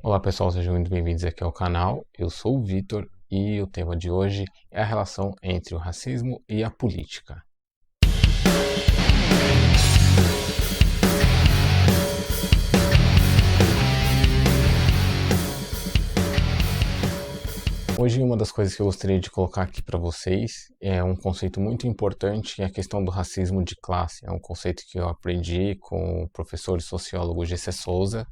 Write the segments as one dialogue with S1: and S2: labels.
S1: Olá pessoal, sejam muito bem-vindos aqui ao canal. Eu sou o Vitor e o tema de hoje é a relação entre o racismo e a política. Hoje uma das coisas que eu gostaria de colocar aqui para vocês é um conceito muito importante, que é a questão do racismo de classe. É um conceito que eu aprendi com o professor e sociólogo G.C. Souza,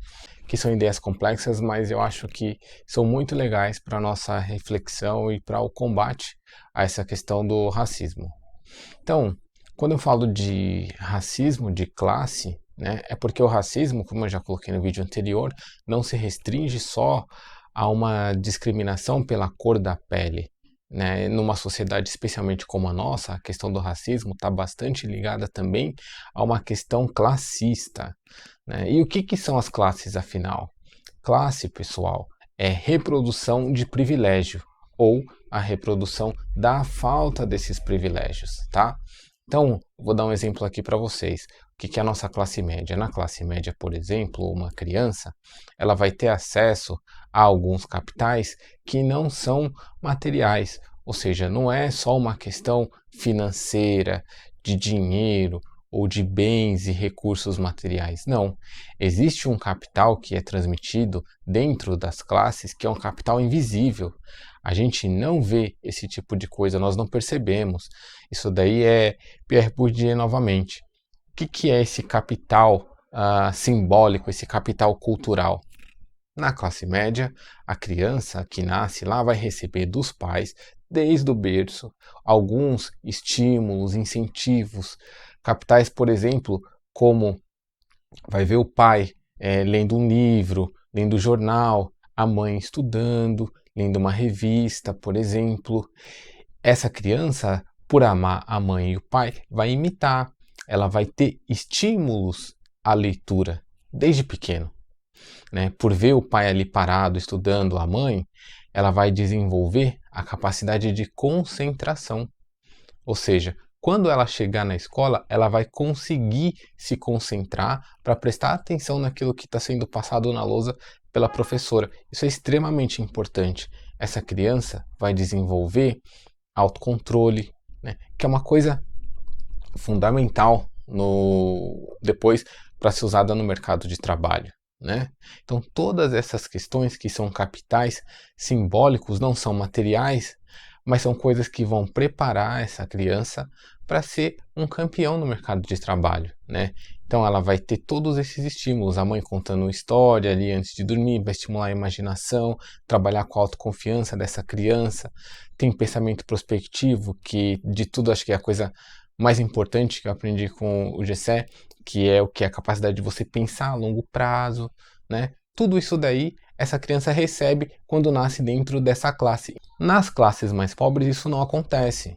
S1: que são ideias complexas, mas eu acho que são muito legais para a nossa reflexão e para o combate a essa questão do racismo. Então, quando eu falo de racismo de classe, né, é porque o racismo, como eu já coloquei no vídeo anterior, não se restringe só a uma discriminação pela cor da pele. Né? Numa sociedade especialmente como a nossa, a questão do racismo está bastante ligada também a uma questão classista. Né? E o que são as classes, afinal? Classe, pessoal, é reprodução de privilégio ou a reprodução da falta desses privilégios, tá? Então, vou dar um exemplo aqui para vocês. O que é a nossa classe média? Na classe média, por exemplo, uma criança, ela vai ter acesso a alguns capitais que não são materiais, ou seja, não é só uma questão financeira, de dinheiro ou de bens e recursos materiais. Não, existe um capital que é transmitido dentro das classes que é um capital invisível. A gente não vê esse tipo de coisa, nós não percebemos. Isso daí é Pierre Bourdieu novamente. O que é esse capital simbólico, esse capital cultural? Na classe média, a criança que nasce lá vai receber dos pais, desde o berço, alguns estímulos, incentivos, capitais, por exemplo, como vai ver o pai lendo um livro, lendo jornal, a mãe estudando, lendo uma revista, por exemplo. Essa criança, por amar a mãe e o pai, vai imitar, ela vai ter estímulos à leitura desde pequeno. Né? Por ver o pai ali parado estudando a mãe, ela vai desenvolver a capacidade de concentração. Ou seja, quando ela chegar na escola, ela vai conseguir se concentrar para prestar atenção naquilo que está sendo passado na lousa pela professora. Isso é extremamente importante. Essa criança vai desenvolver autocontrole, né? Que é uma coisa fundamental depois para ser usada no mercado de trabalho. Né? Então, todas essas questões que são capitais simbólicos não são materiais, mas são coisas que vão preparar essa criança para ser um campeão no mercado de trabalho. Né? Então, ela vai ter todos esses estímulos, a mãe contando uma história ali antes de dormir, vai estimular a imaginação, trabalhar com a autoconfiança dessa criança. Tem pensamento prospectivo, que de tudo acho que é a coisa mais importante que eu aprendi com o Gessé, que é o que é a capacidade de você pensar a longo prazo, né? Tudo isso daí essa criança recebe quando nasce dentro dessa classe. Nas classes mais pobres isso não acontece.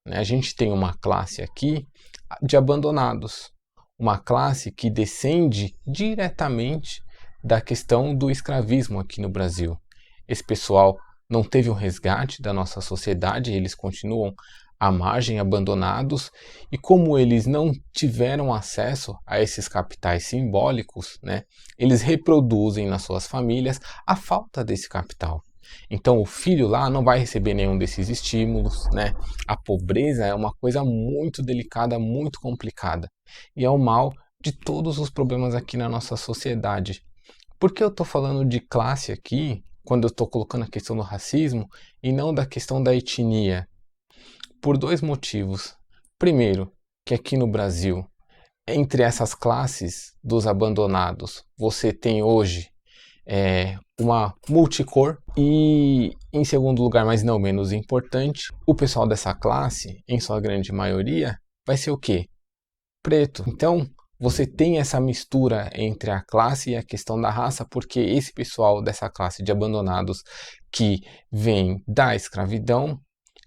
S1: Né? A gente tem uma classe aqui de abandonados, uma classe que descende diretamente da questão do escravismo aqui no Brasil. Esse pessoal não teve um resgate da nossa sociedade, eles continuam à margem, abandonados, e como eles não tiveram acesso a esses capitais simbólicos, né, eles reproduzem nas suas famílias a falta desse capital. Então o filho lá não vai receber nenhum desses estímulos, né? A pobreza é uma coisa muito delicada, muito complicada, e é o mal de todos os problemas aqui na nossa sociedade. Por que eu estou falando de classe aqui, quando eu estou colocando a questão do racismo, e não da questão da etnia? Por dois motivos. Primeiro, que aqui no Brasil, entre essas classes dos abandonados, você tem hoje uma multicor e, em segundo lugar, mas não menos importante, o pessoal dessa classe, em sua grande maioria, vai ser o quê? Preto. Então, você tem essa mistura entre a classe e a questão da raça, porque esse pessoal dessa classe de abandonados que vem da escravidão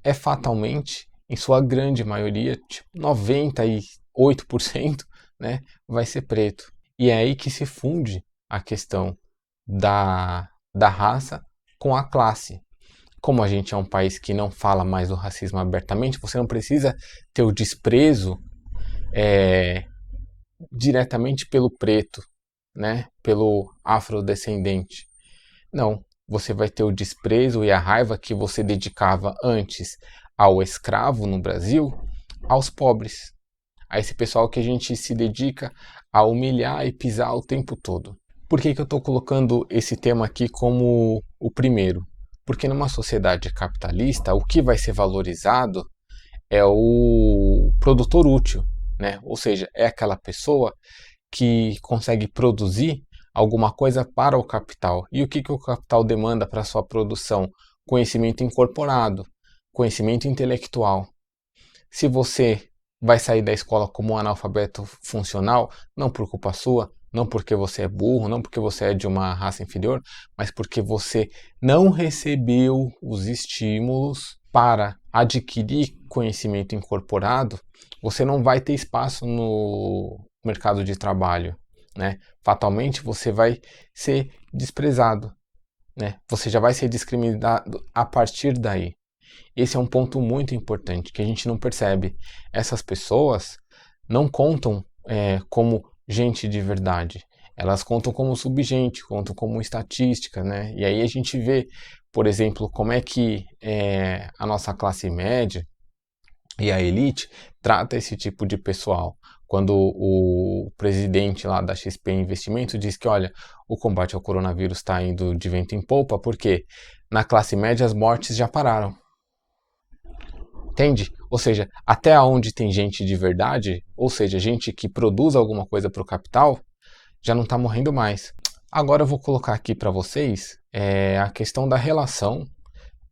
S1: é fatalmente, em sua grande maioria, tipo 98%, né, vai ser preto. E é aí que se funde a questão da raça com a classe. Como a gente é um país que não fala mais do racismo abertamente, você não precisa ter o desprezo diretamente pelo preto, né, pelo afrodescendente. Não, você vai ter o desprezo e a raiva que você dedicava antes ao escravo no Brasil, aos pobres, a esse pessoal que a gente se dedica a humilhar e pisar o tempo todo. Por que eu estou colocando esse tema aqui como o primeiro? Porque numa sociedade capitalista, o que vai ser valorizado é o produtor útil, né? Ou seja, é aquela pessoa que consegue produzir alguma coisa para o capital. E o que o capital demanda para sua produção? Conhecimento incorporado, conhecimento intelectual. Se você vai sair da escola como um analfabeto funcional, não por culpa sua, não porque você é burro, não porque você é de uma raça inferior, mas porque você não recebeu os estímulos para adquirir conhecimento incorporado, você não vai ter espaço no mercado de trabalho, né? Fatalmente você vai ser desprezado, né? Você já vai ser discriminado a partir daí. Esse é um ponto muito importante que a gente não percebe. Essas pessoas não contam como gente de verdade. Elas contam como subgente, contam como estatística, né? E aí a gente vê, por exemplo, como é que a nossa classe média e a elite trata esse tipo de pessoal. Quando o presidente lá da XP Investimentos diz que, olha, o combate ao coronavírus está indo de vento em popa, porque na classe média as mortes já pararam. Entende? Ou seja, até onde tem gente de verdade, ou seja, gente que produz alguma coisa para o capital, já não está morrendo mais. Agora eu vou colocar aqui para vocês a questão da relação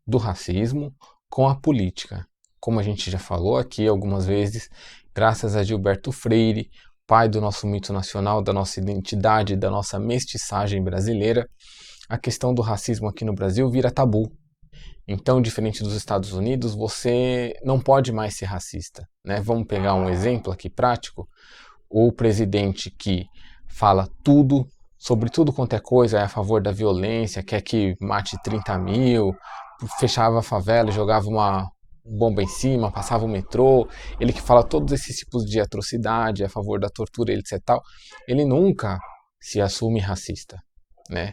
S1: do racismo com a política. Como a gente já falou aqui algumas vezes, graças a Gilberto Freire, pai do nosso mito nacional, da nossa identidade, da nossa mestiçagem brasileira, a questão do racismo aqui no Brasil vira tabu. Então, diferente dos Estados Unidos, você não pode mais ser racista, né? Vamos pegar um exemplo aqui prático. O presidente que fala tudo, sobre tudo quanto é coisa, é a favor da violência, quer que mate 30 mil, fechava a favela, jogava uma bomba em cima, passava o metrô, ele que fala todos esses tipos de atrocidade, é a favor da tortura, etc. Tal, ele nunca se assume racista, né?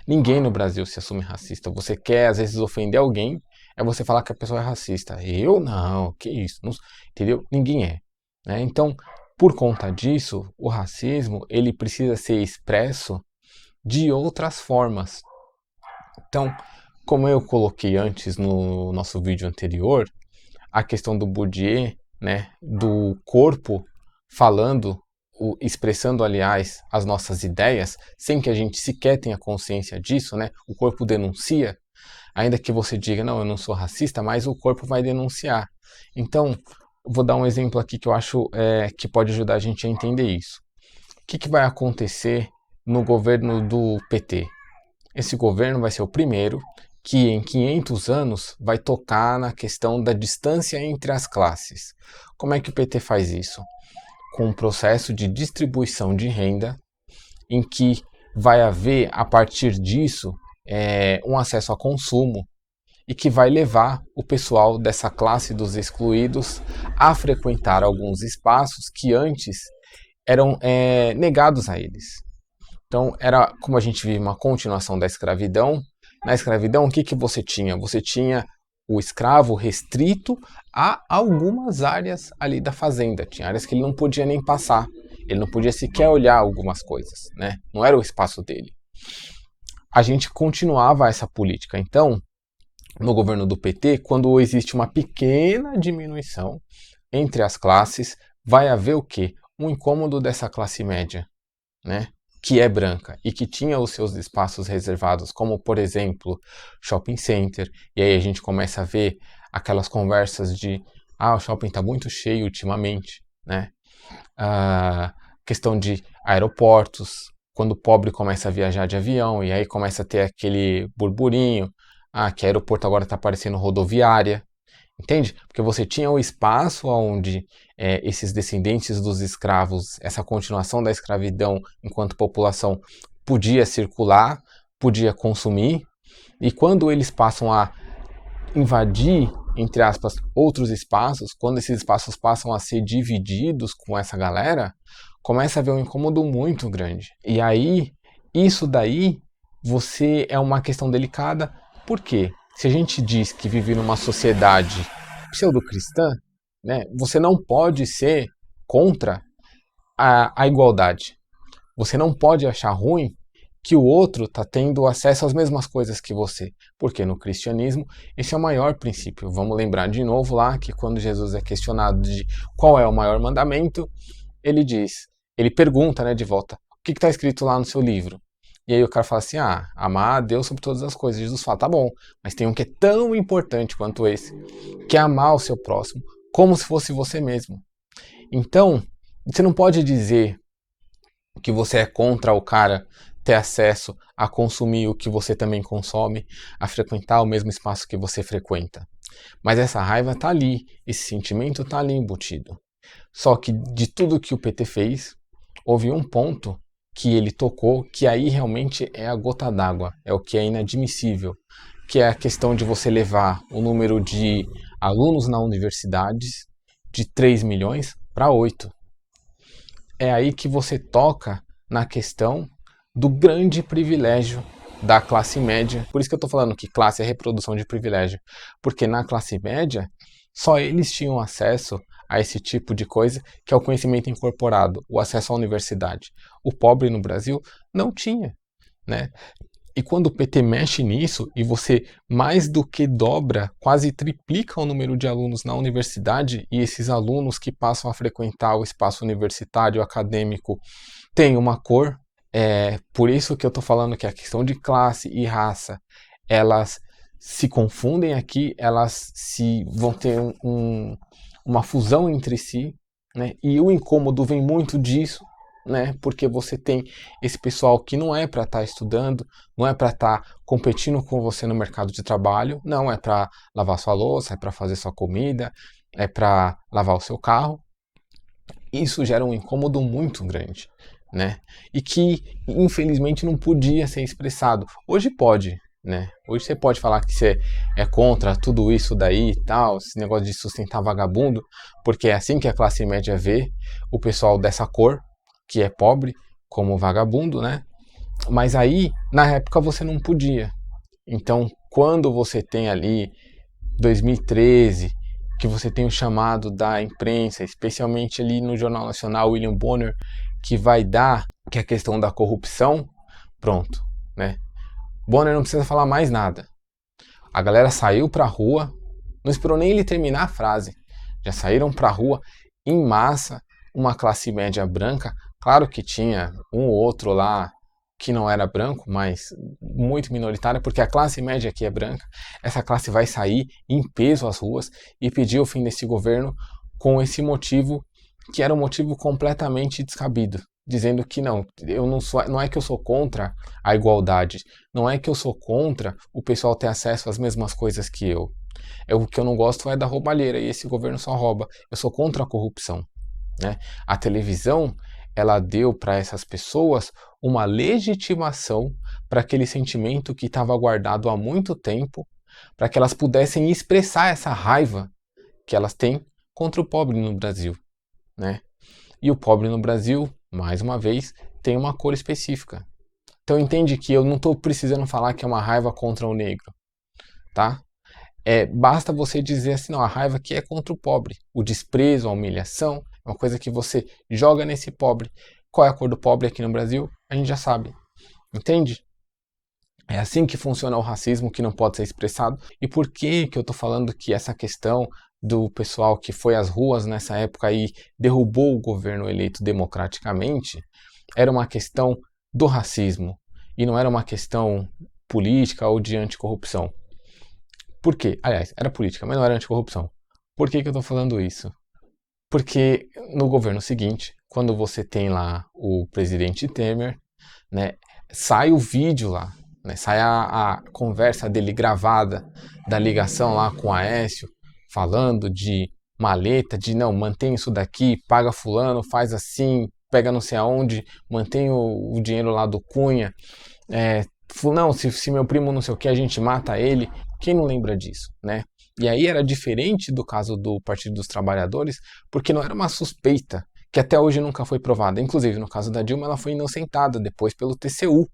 S1: Ninguém no Brasil se assume racista. Você quer, às vezes, ofender alguém, é você falar que a pessoa é racista. Eu não, que isso? Não, entendeu? Ninguém é. Né? Então, por conta disso, o racismo ele precisa ser expresso de outras formas. Então, como eu coloquei antes no nosso vídeo anterior, a questão do Bourdieu, né, do corpo falando, expressando, aliás, as nossas ideias, sem que a gente sequer tenha consciência disso, né? O corpo denuncia, ainda que você diga, não, eu não sou racista, mas o corpo vai denunciar. Então, vou dar um exemplo aqui que eu acho que pode ajudar a gente a entender isso. O que vai acontecer no governo do PT? Esse governo vai ser o primeiro que em 500 anos vai tocar na questão da distância entre as classes. Como é que o PT faz isso? Com um processo de distribuição de renda em que vai haver, a partir disso, um acesso a consumo e que vai levar o pessoal dessa classe dos excluídos a frequentar alguns espaços que antes eram negados a eles. Então, era como a gente vive uma continuação da escravidão. Na escravidão, o que você tinha? Você tinha o escravo restrito a algumas áreas ali da fazenda. Tinha áreas que ele não podia nem passar. Ele não podia sequer olhar algumas coisas, né? Não era o espaço dele. A gente continuava essa política. Então, no governo do PT, quando existe uma pequena diminuição entre as classes, vai haver o quê? Um incômodo dessa classe média, né? Que é branca e que tinha os seus espaços reservados, como por exemplo, shopping center, e aí a gente começa a ver aquelas conversas de o shopping está muito cheio ultimamente, né? A questão de aeroportos, quando o pobre começa a viajar de avião, e aí começa a ter aquele burburinho, que aeroporto agora está parecendo rodoviária, entende? Porque você tinha o espaço onde esses descendentes dos escravos, essa continuação da escravidão enquanto população podia circular, podia consumir, e quando eles passam a invadir, entre aspas, outros espaços, quando esses espaços passam a ser divididos com essa galera, começa a haver um incômodo muito grande. E aí, isso daí você é uma questão delicada. Por quê? Se a gente diz que vive numa sociedade pseudo-cristã, né, você não pode ser contra a igualdade. Você não pode achar ruim que o outro está tendo acesso às mesmas coisas que você. Porque no cristianismo, esse é o maior princípio. Vamos lembrar de novo lá que quando Jesus é questionado de qual é o maior mandamento, ele pergunta, né, de volta, o que está escrito lá no seu livro? E aí o cara fala assim, amar a Deus sobre todas as coisas. Jesus fala, tá bom, mas tem um que é tão importante quanto esse, que é amar o seu próximo, como se fosse você mesmo. Então, você não pode dizer que você é contra o cara ter acesso a consumir o que você também consome, a frequentar o mesmo espaço que você frequenta. Mas essa raiva tá ali, esse sentimento tá ali embutido. Só que de tudo que o PT fez, houve um ponto que ele tocou que aí realmente é a gota d'água, é o que é inadmissível, que é a questão de você levar o número de alunos na universidade de 3 milhões para 8. É aí que você toca na questão do grande privilégio da classe média. Por isso que eu estou falando que classe é reprodução de privilégio. Porque na classe média, só eles tinham acesso a esse tipo de coisa, que é o conhecimento incorporado, o acesso à universidade. O pobre no Brasil não tinha, né? E quando o PT mexe nisso e você mais do que dobra, quase triplica o número de alunos na universidade e esses alunos que passam a frequentar o espaço universitário acadêmico têm uma cor, por isso que eu estou falando que a questão de classe e raça, elas se confundem aqui, vão ter uma fusão entre si, né? E o incômodo vem muito disso, né? Porque você tem esse pessoal que não é para estar estudando, não é para estar competindo com você no mercado de trabalho, não é para lavar sua louça, é para fazer sua comida, é para lavar o seu carro. Isso gera um incômodo muito grande, né? E que infelizmente não podia ser expressado. Hoje pode, né? Hoje você pode falar que você é contra tudo isso daí e tal, esse negócio de sustentar vagabundo, porque é assim que a classe média vê o pessoal dessa cor, que é pobre, como vagabundo, né? Mas aí, na época, você não podia. Então, quando você tem ali 2013, que você tem o chamado da imprensa, especialmente ali no Jornal Nacional, William Bonner, que vai dar que é a questão da corrupção, pronto, né? Bonner não precisa falar mais nada. A galera saiu pra rua, não esperou nem ele terminar a frase, já saíram pra rua em massa, uma classe média branca. Claro que tinha um ou outro lá que não era branco, mas muito minoritária, porque a classe média aqui é branca. Essa classe vai sair em peso às ruas e pedir o fim desse governo com esse motivo que era um motivo completamente descabido, dizendo que não é que eu sou contra a igualdade, não é que eu sou contra o pessoal ter acesso às mesmas coisas que eu. O que eu não gosto é da roubalheira e esse governo só rouba. Eu sou contra a corrupção, né? A televisão, ela deu para essas pessoas uma legitimação para aquele sentimento que estava guardado há muito tempo, para que elas pudessem expressar essa raiva que elas têm contra o pobre no Brasil, né? E o pobre no Brasil, mais uma vez, tem uma cor específica. Então entende que eu não estou precisando falar que é uma raiva contra o negro, tá? Basta você dizer assim, não, a raiva aqui é contra o pobre, o desprezo, a humilhação, é uma coisa que você joga nesse pobre. Qual é a cor do pobre aqui no Brasil? A gente já sabe. Entende? É assim que funciona o racismo que não pode ser expressado. E por que eu estou falando que essa questão do pessoal que foi às ruas nessa época e derrubou o governo eleito democraticamente era uma questão do racismo e não era uma questão política ou de anticorrupção? Por quê? Aliás, era política, mas não era anticorrupção. Por que eu estou falando isso? Porque no governo seguinte, quando você tem lá o presidente Temer, né, sai o vídeo lá, né, sai a conversa dele gravada da ligação lá com o Aécio, falando de maleta, de não, mantém isso daqui, paga fulano, faz assim, pega não sei aonde, mantém o dinheiro lá do Cunha, não, se meu primo não sei o que, a gente mata ele. Quem não lembra disso, né? E aí era diferente do caso do Partido dos Trabalhadores, porque não era uma suspeita, que até hoje nunca foi provada. Inclusive, no caso da Dilma, ela foi inocentada depois pelo TCU.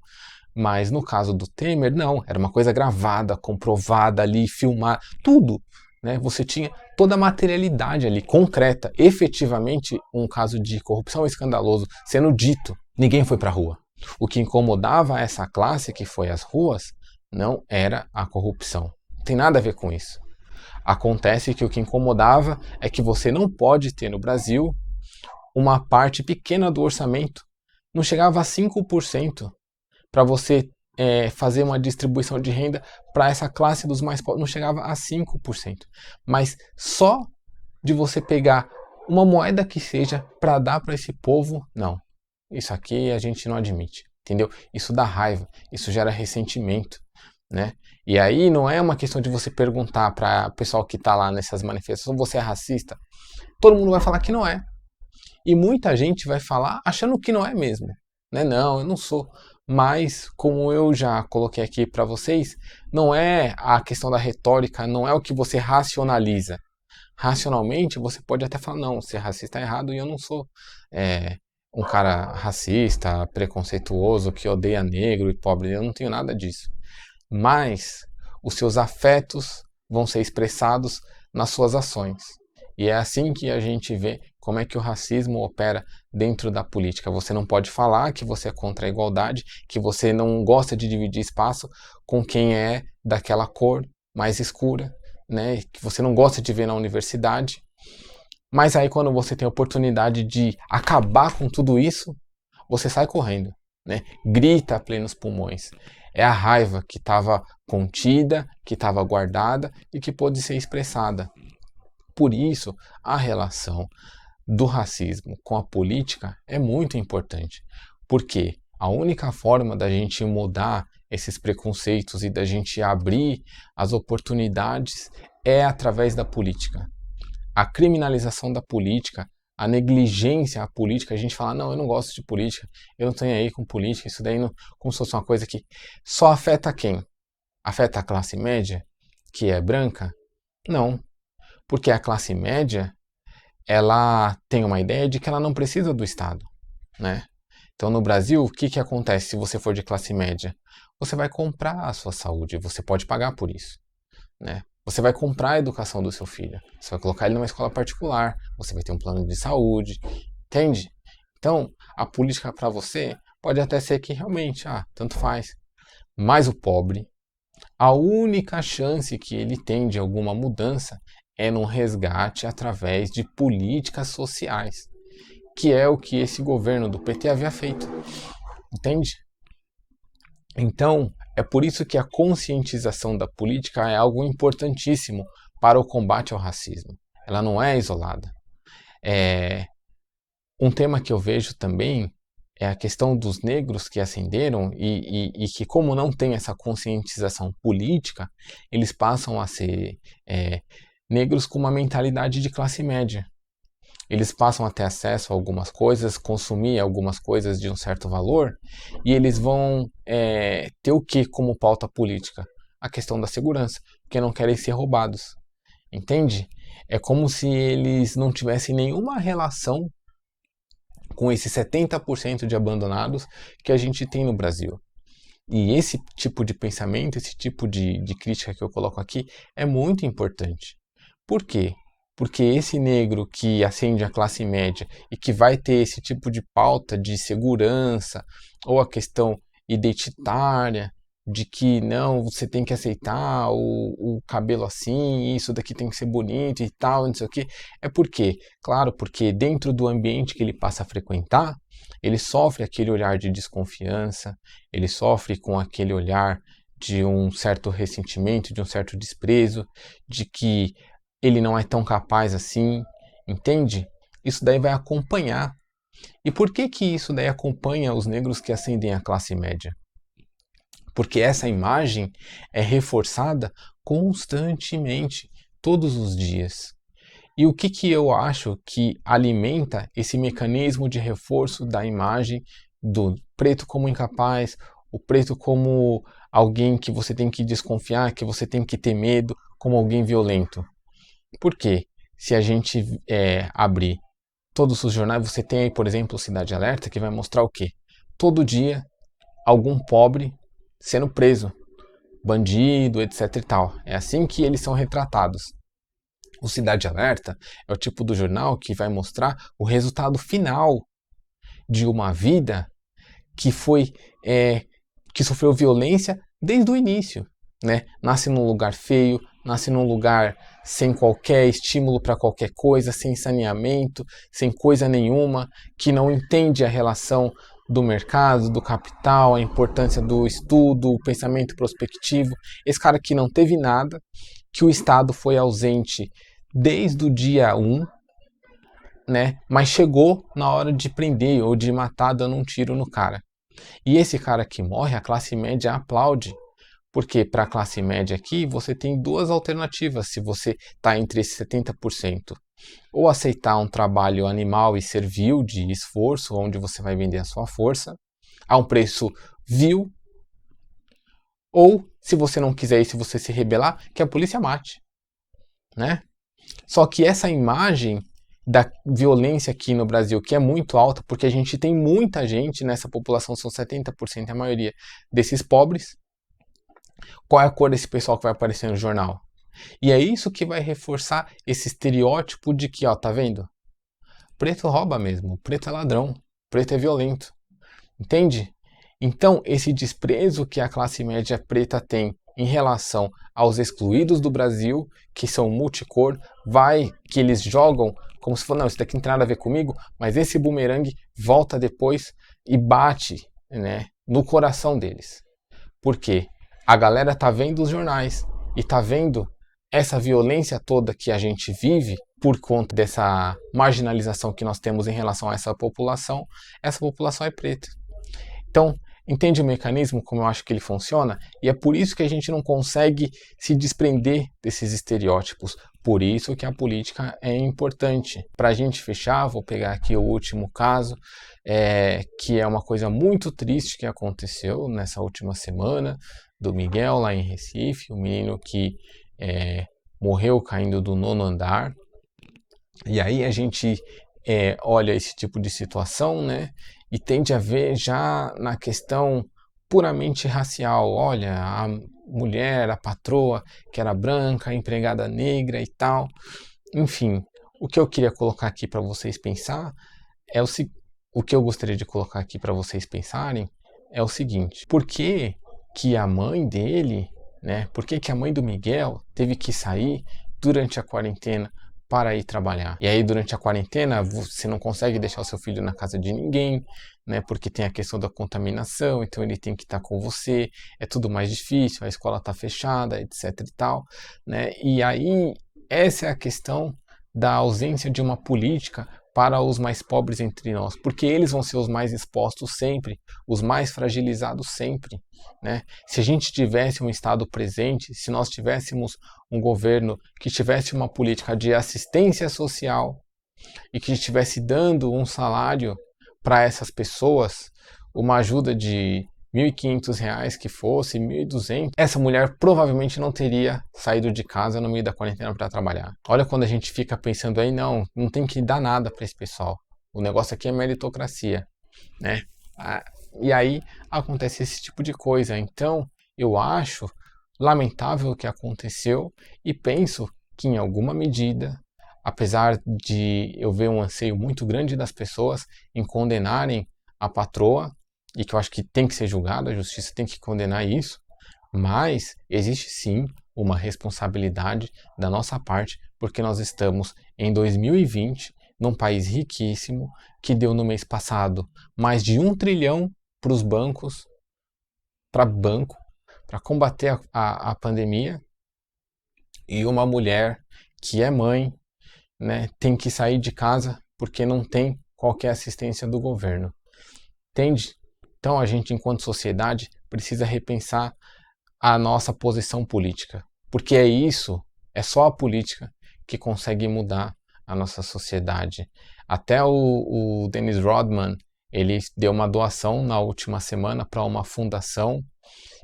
S1: Mas no caso do Temer, não, era uma coisa gravada, comprovada ali, filmada, tudo, né? Você tinha toda a materialidade ali, concreta, efetivamente um caso de corrupção escandaloso sendo dito. Ninguém foi para a rua. O que incomodava essa classe que foi às ruas não era a corrupção. Não tem nada a ver com isso. Acontece que o que incomodava é que você não pode ter no Brasil uma parte pequena do orçamento. Não chegava a 5% para você fazer uma distribuição de renda para essa classe dos mais pobres. Não chegava a 5%. Mas só de você pegar uma moeda que seja para dar para esse povo, não. Isso aqui a gente não admite, entendeu? Isso dá raiva, isso gera ressentimento, né? E aí não é uma questão de você perguntar para o pessoal que está lá nessas manifestações, você é racista? Todo mundo vai falar que não é. E muita gente vai falar achando que não é mesmo, né? Não, eu não sou. Mas, como eu já coloquei aqui para vocês, não é a questão da retórica, não é o que você racionaliza. Racionalmente, você pode até falar, não, ser racista é errado e eu não sou um cara racista, preconceituoso, que odeia negro e pobre, eu não tenho nada disso. Mas os seus afetos vão ser expressados nas suas ações. E é assim que a gente vê como é que o racismo opera dentro da política. Você não pode falar que você é contra a igualdade, que você não gosta de dividir espaço com quem é daquela cor mais escura, né? Que você não gosta de ver na universidade. Mas aí quando você tem a oportunidade de acabar com tudo isso, você sai correndo, né? Grita a plenos pulmões. É a raiva que estava contida, que estava guardada e que pôde ser expressada. Por isso, a relação do racismo com a política é muito importante, porque a única forma da gente mudar esses preconceitos e da gente abrir as oportunidades é através da política. A criminalização da política, a negligência à política, a gente fala, não, eu não gosto de política, eu não tenho aí com política, isso daí não, como se fosse uma coisa que só afeta quem? Afeta a classe média, que é branca? Não, porque a classe média, ela tem uma ideia de que ela não precisa do Estado, né? Então, no Brasil, o que acontece se você for de classe média? Você vai comprar a sua saúde, você pode pagar por isso, né? Você vai comprar a educação do seu filho, você vai colocar ele numa escola particular, você vai ter um plano de saúde, entende? Então, a política para você pode até ser que realmente, tanto faz. Mas o pobre, a única chance que ele tem de alguma mudança é num resgate através de políticas sociais, que é o que esse governo do PT havia feito, entende? Então, é por isso que a conscientização da política é algo importantíssimo para o combate ao racismo. Ela não é isolada. Um tema que eu vejo também é a questão dos negros que ascenderam e que, como não tem essa conscientização política, eles passam a ser negros com uma mentalidade de classe média. Eles passam a ter acesso a algumas coisas, consumir algumas coisas de um certo valor, e eles vão ter o que como pauta política? A questão da segurança, porque não querem ser roubados. Entende? É como se eles não tivessem nenhuma relação com esses 70% de abandonados que a gente tem no Brasil. E esse tipo de pensamento, esse tipo de crítica que eu coloco aqui é muito importante. Por quê? Porque esse negro que ascende à classe média e que vai ter esse tipo de pauta de segurança ou a questão identitária de que não, você tem que aceitar o cabelo assim, isso daqui tem que ser bonito e tal, não sei o quê. É por quê? Claro, porque dentro do ambiente que ele passa a frequentar, ele sofre aquele olhar de desconfiança, ele sofre com aquele olhar de um certo ressentimento, de um certo desprezo, de que ele não é tão capaz assim, entende? Isso daí vai acompanhar. E por que que isso daí acompanha os negros que ascendem à classe média? Porque essa imagem é reforçada constantemente, todos os dias. E o que que eu acho que alimenta esse mecanismo de reforço da imagem do preto como incapaz, o preto como alguém que você tem que desconfiar, que você tem que ter medo, como alguém violento? Por quê? Se a gente abrir todos os jornais, você tem aí, por exemplo, o Cidade Alerta, que vai mostrar o quê? Todo dia, algum pobre sendo preso, bandido, etc e tal. É assim que eles são retratados. O Cidade Alerta é o tipo do jornal que vai mostrar o resultado final de uma vida que foi que sofreu violência desde o início, né? Nasce num lugar feio, nasce num lugar sem qualquer estímulo para qualquer coisa, sem saneamento, sem coisa nenhuma, que não entende a relação do mercado, do capital, a importância do estudo, o pensamento prospectivo. Esse cara que não teve nada, que o Estado foi ausente desde o dia 1, né? Mas chegou na hora de prender ou de matar dando um tiro no cara. E esse cara que morre, a classe média aplaude. Porque para a classe média aqui, você tem duas alternativas se você está entre esse 70%. Ou aceitar um trabalho animal e servil de esforço, onde você vai vender a sua força, a um preço vil. Ou, se você não quiser e se você se rebelar, que a polícia mate, né? Só que essa imagem da violência aqui no Brasil, que é muito alta, porque a gente tem muita gente nessa população, são 70% a maioria desses pobres. Qual é a cor desse pessoal que vai aparecer no jornal? E é isso que vai reforçar esse estereótipo de que, ó, tá vendo? Preto rouba mesmo, preto é ladrão, preto é violento. Entende? Então, esse desprezo que a classe média preta tem em relação aos excluídos do Brasil, que são multicor, que eles jogam como se fosse, não, isso daqui não tem nada a ver comigo, mas esse bumerangue volta depois e bate, né, no coração deles. Por quê? A galera tá vendo os jornais e tá vendo essa violência toda que a gente vive por conta dessa marginalização que nós temos em relação a essa população é preta. Então, entende o mecanismo, como eu acho que ele funciona? E é por isso que a gente não consegue se desprender desses estereótipos. Por isso que a política é importante. Para a gente fechar, vou pegar aqui o último caso, que é uma coisa muito triste que aconteceu nessa última semana, do Miguel lá em Recife, um menino que morreu caindo do 9º andar. E aí a gente olha esse tipo de situação, né? E tende a ver já na questão puramente racial. Olha, a mulher, a patroa, que era branca, a empregada negra e tal. Enfim, o que eu queria colocar aqui para vocês pensar o que eu gostaria de colocar aqui para vocês pensarem é o seguinte: por que que a mãe dele, né? Por que que a mãe do Miguel teve que sair durante a quarentena para ir trabalhar? E aí, durante a quarentena, você não consegue deixar o seu filho na casa de ninguém, né? Porque tem a questão da contaminação, então ele tem que estar com você, é tudo mais difícil, a escola está fechada, etc e tal, né? E aí, essa é a questão da ausência de uma política para os mais pobres entre nós, porque eles vão ser os mais expostos sempre, os mais fragilizados sempre, né? Se a gente tivesse um Estado presente, se nós tivéssemos um governo que tivesse uma política de assistência social e que estivesse dando um salário para essas pessoas, uma ajuda de R$ 1.500 que fosse, 1.200, essa mulher provavelmente não teria saído de casa no meio da quarentena para trabalhar. Olha quando a gente fica pensando aí, não tem que dar nada para esse pessoal. O negócio aqui é meritocracia, né? E aí acontece esse tipo de coisa. Então, eu acho lamentável o que aconteceu e penso que em alguma medida, apesar de eu ver um anseio muito grande das pessoas em condenarem a patroa, e que eu acho que tem que ser julgado, a justiça tem que condenar isso, mas existe sim uma responsabilidade da nossa parte, porque nós estamos em 2020, num país riquíssimo, que deu no mês passado mais de 1 trilhão para os bancos, para combater a pandemia, e uma mulher que é mãe, né, tem que sair de casa porque não tem qualquer assistência do governo. Entende? Então a gente, enquanto sociedade, precisa repensar a nossa posição política, porque é só a política que consegue mudar a nossa sociedade. Até o Dennis Rodman, ele deu uma doação na última semana para uma fundação,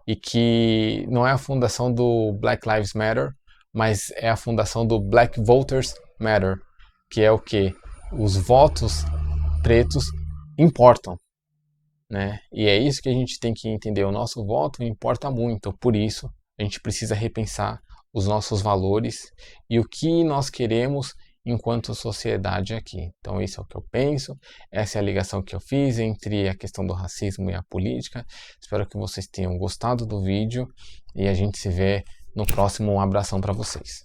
S1: e que não é a fundação do Black Lives Matter, mas é a fundação do Black Voters Matter, que é o que? Os votos pretos importam, né? E é isso que a gente tem que entender. O nosso voto importa muito, por isso a gente precisa repensar os nossos valores e o que nós queremos enquanto sociedade aqui. Então isso é o que eu penso, essa é a ligação que eu fiz entre a questão do racismo e a política. Espero que vocês tenham gostado do vídeo e a gente se vê no próximo. Um abração para vocês.